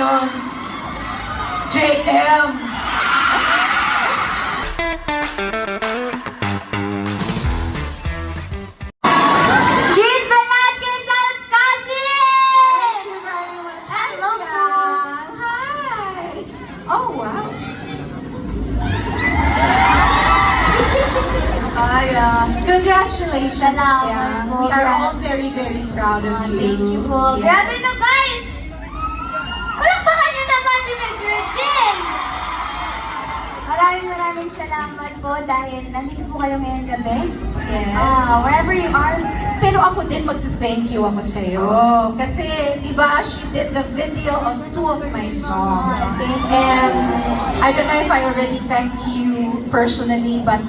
ganon? JM! Jean Velasquez Alcacin! Thank you very much. Hello po. Hi! Oh, wow. Congratulations, Salamat Yang. po. We are all very, very proud of you. Thank you po. Yeah. Grabe na guys! Palakpakan niyo naman si Miss Ricken! Maraming salamat po dahil nandito po kayo ngayong gabi. Yes. Wherever you are. Pero ako din mag-thank you ako sa'yo. Kasi, di ba, she did the video of 2 of my songs. Thank you. And I don't know if I already thank you personally, but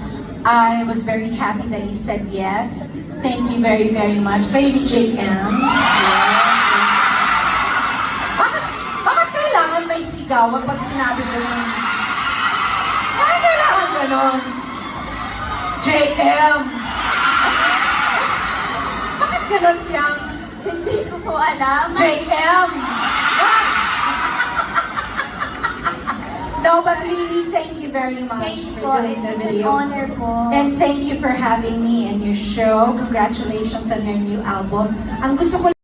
I was very happy that you said yes. Thank you very, very much. Kayo ni JM. Bakit kailangan may sigawan pag sinabi ko yung... Bakit kailangan ganon? JM! Bakit ganon, Fiang? Hindi ko po alam. JM! No, but really, thank you very much Thank you for po. doing It's the such an video. honor po. And thank you for having me in your show. Congratulations on your new album. Ang gusto ko